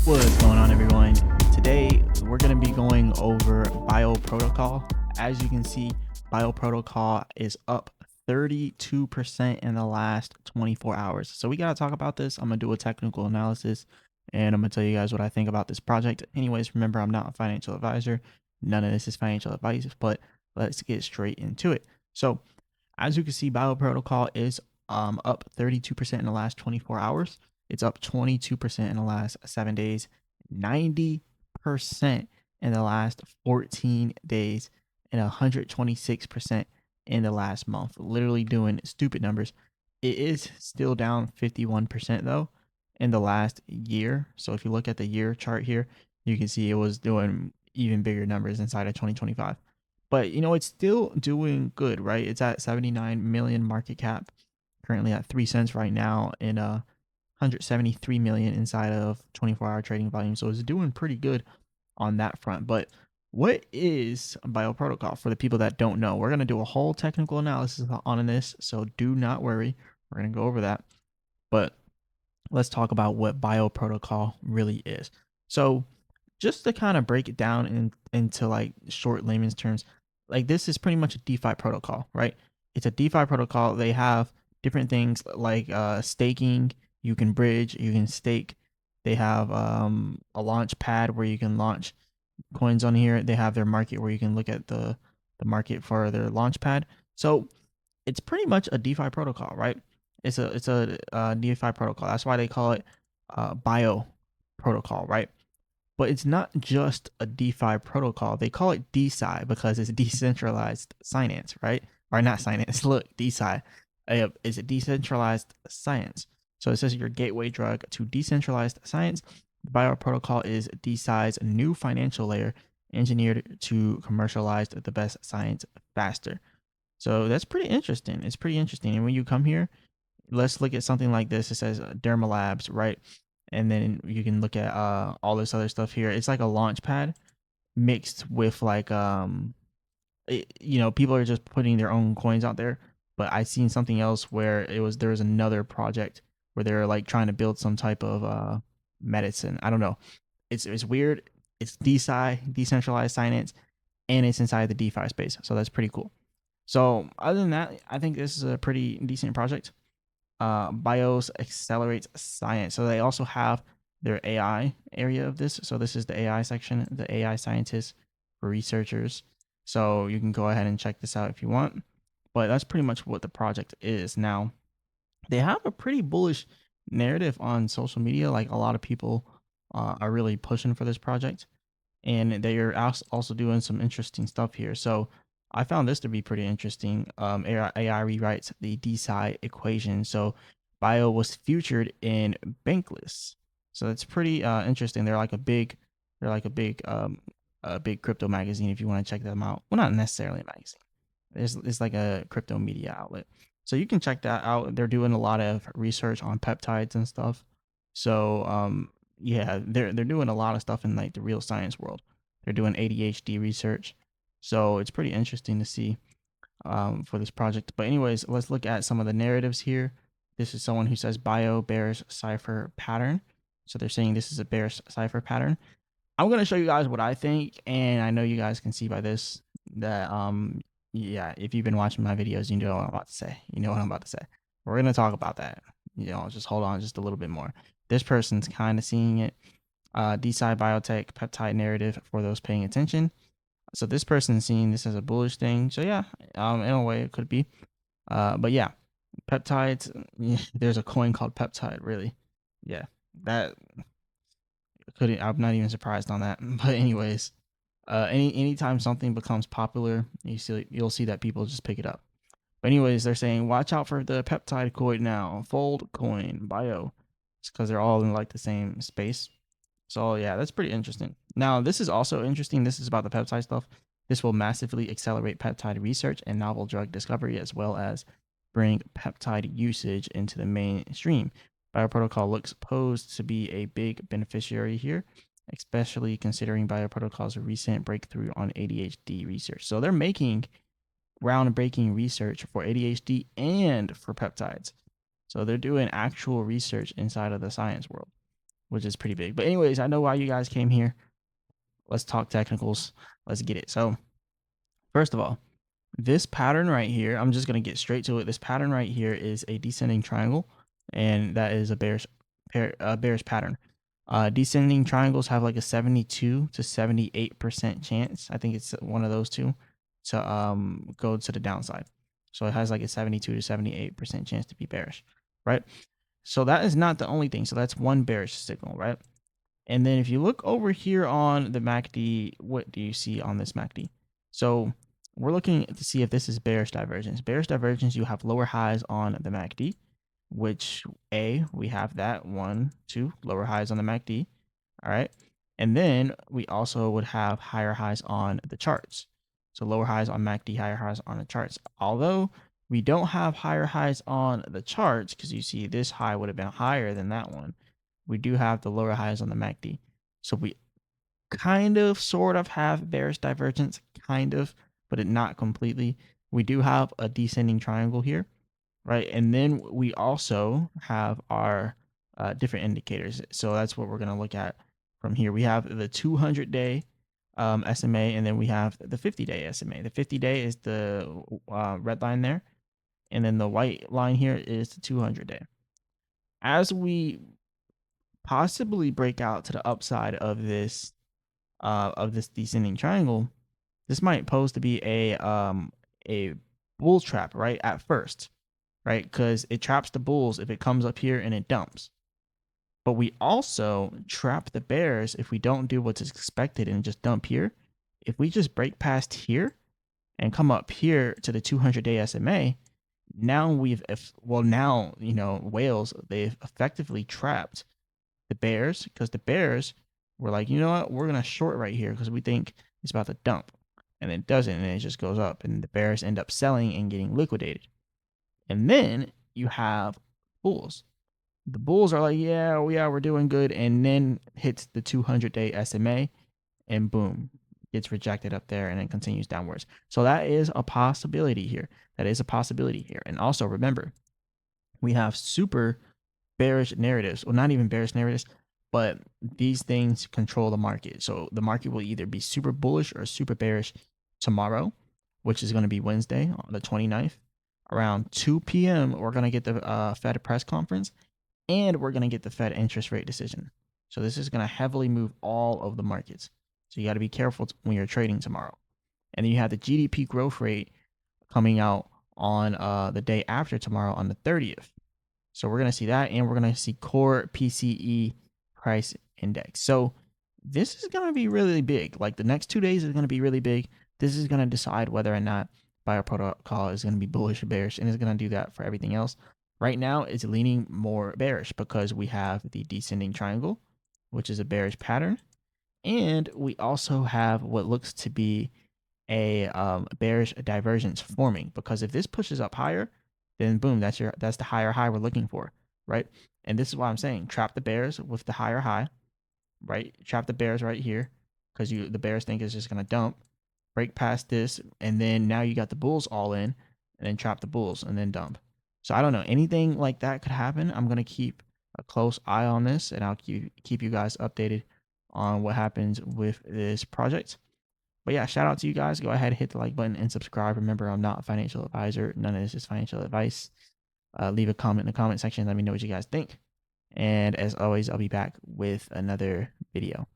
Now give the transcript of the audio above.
What's going on, everyone? Today we're going to be going over BioProtocol. As you can see, BioProtocol is up 32% in the last 24 hours. So we got to talk about this. I'm going to do a technical analysis and I'm going to tell you guys what I think about this project. Anyways, remember, I'm not a financial advisor. None of this is financial advice, but let's get straight into it. So as you can see, BioProtocol is up 32% in the last 24 hours. It's up 22% in the last 7 days, 90% in the last 14 days, and 126% in the last month. Literally doing stupid numbers. It is still down 51% though in the last year. So if you look at the year chart here, you can see it was doing even bigger numbers inside of 2025. But it's still doing good, right? It's at 79 million market cap, currently at 3 cents right now, and 173 million inside of 24-hour trading volume. So it's doing pretty good on that front. But what is BioProtocol for the people that don't know? We're going to do a whole technical analysis on this, so do not worry. We're going to go over that. But let's talk about what BioProtocol really is. So just to kind of break it down into like short layman's terms, like this is pretty much a DeFi protocol, right? It's a DeFi protocol. They have different things like staking. You can bridge, you can stake. They have a launch pad where you can launch coins on here. They have their market where you can look at the market for their launch pad. So it's pretty much a DeFi protocol, right? It's a DeFi protocol. That's why they call it Bio protocol, right? But it's not just a DeFi protocol. They call it DeSci because it's decentralized finance, right? Or not finance. Look, DeSci is a decentralized science. So it says your gateway drug to decentralized science. The Bio protocol is DeSci's new financial layer engineered to commercialize the best science faster. So that's pretty interesting. It's pretty interesting. And when you come here, let's look at something like this. It says Derma Labs, right? And then you can look at all this other stuff here. It's like a launch pad mixed with like people are just putting their own coins out there. But I seen something else where there was another project where they're like trying to build some type of medicine. I don't know. It's weird. It's decentralized finance, and it's inside the DeFi space. So that's pretty cool. So other than that, I think this is a pretty decent project. BIOS accelerates science. So they also have their AI area of this. So this is the AI section, the AI scientists for researchers. So you can go ahead and check this out if you want. But that's pretty much what the project is. Now, they have a pretty bullish narrative on social media. Like a lot of people are really pushing for this project. And they are also doing some interesting stuff here. So I found this to be pretty interesting. AI rewrites the DeSci equation. So Bio was featured in Bankless. So it's pretty interesting. They're like a big crypto magazine if you want to check them out. Well, not necessarily a magazine. It's like a crypto media outlet. So you can check that out. They're doing a lot of research on peptides and stuff. So yeah, they're doing a lot of stuff in like the real science world. They're doing ADHD research. So it's pretty interesting to see for this project. But anyways, let's look at some of the narratives here. This is someone who says bio bearish cipher pattern. So they're saying this is a bearish cipher pattern. I'm gonna show you guys what I think, and I know you guys can see by this that yeah, if you've been watching my videos, you know what I'm about to say. You know what I'm about to say. We're gonna talk about that. Just hold on just a little bit more. This person's kind of seeing it. DeSci Biotech peptide narrative for those paying attention. So this person's seeing this as a bullish thing. So yeah, in a way it could be. But yeah, peptides. Yeah, there's a coin called Peptide. Really, yeah, that couldn't. I'm not even surprised on that. But anyways, anytime something becomes popular, you'll see that people just pick it up. But anyways, they're saying watch out for the peptide coin now. Fold coin bio. It's because they're all in like the same space. So yeah, that's pretty interesting. Now this is also interesting. This is about the peptide stuff. This will massively accelerate peptide research and novel drug discovery, as well as bring peptide usage into the mainstream. BioProtocol looks posed to be a big beneficiary here, especially considering BioProtocol's recent breakthrough on ADHD research. So they're making groundbreaking research for ADHD and for peptides. So they're doing actual research inside of the science world, which is pretty big. But anyways, I know why you guys came here. Let's talk technicals. Let's get it. So first of all, this pattern right here, I'm just going to get straight to it. This pattern right here is a descending triangle, and that is a bearish pattern. Descending triangles have like a 72 to 78% chance. I think it's one of those two to go to the downside. So it has like a 72 to 78% chance to be bearish, right? So that is not the only thing. So that's one bearish signal, right? And then if you look over here on the MACD, what do you see on this MACD? So we're looking to see if this is bearish divergence. Bearish divergence, you have lower highs on the MACD, which we have that 1, 2 lower highs on the MACD. All right. And then we also would have higher highs on the charts. So lower highs on MACD, higher highs on the charts. Although we don't have higher highs on the charts, because you see this high would have been higher than that one, we do have the lower highs on the MACD. So we kind of sort of have bearish divergence, kind of, but not completely. We do have a descending triangle here, right? And then we also have our different indicators. So that's what we're going to look at from here. We have the 200-day SMA, and then we have the 50-day SMA. The 50-day is the red line there, and then the white line here is the 200-day. As we possibly break out to the upside of this descending triangle, this might pose to be a bull trap, right? At first, right? Because it traps the bulls if it comes up here and it dumps. But we also trap the bears if we don't do what's expected and just dump here. If we just break past here and come up here to the 200-day SMA, now whales, they've effectively trapped the bears, because the bears were like, you know what, we're going to short right here because we think it's about to dump. And it doesn't, and it just goes up, and the bears end up selling and getting liquidated. And then you have bulls. The bulls are like, yeah, we're doing good, and then hits the 200-day SMA, and boom, gets rejected up there, and it continues downwards. So that is a possibility here. And also remember, we have super bearish narratives. Well, not even bearish narratives, but these things control the market. So the market will either be super bullish or super bearish tomorrow, which is going to be Wednesday, on the 29th. Around 2 p.m., we're going to get the Fed press conference, and we're going to get the Fed interest rate decision. So this is going to heavily move all of the markets. So you got to be careful when you're trading tomorrow. And then you have the GDP growth rate coming out on the day after tomorrow, on the 30th. So we're going to see that, and we're going to see core PCE price index. So this is going to be really big. Like the next 2 days is going to be really big. This is going to decide whether or not Bio Protocol is going to be bullish or bearish, and it's going to do that for everything else. Right now, it's leaning more bearish because we have the descending triangle, which is a bearish pattern. And we also have what looks to be a bearish divergence forming, because if this pushes up higher, then boom, that's the higher high we're looking for, right? And this is why I'm saying trap the bears with the higher high, right? Trap the bears right here, because the bears think it's just gonna dump, break past this, and then now you got the bulls all in, and then trap the bulls and then dump. So I don't know, anything like that could happen. I'm gonna keep a close eye on this, and I'll keep you guys updated on what happens with this project. But yeah, shout out to you guys. Go ahead, hit the like button and subscribe. Remember, I'm not a financial advisor. None of this is financial advice. Leave a comment in the comment section. Let me know what you guys think. And as always, I'll be back with another video.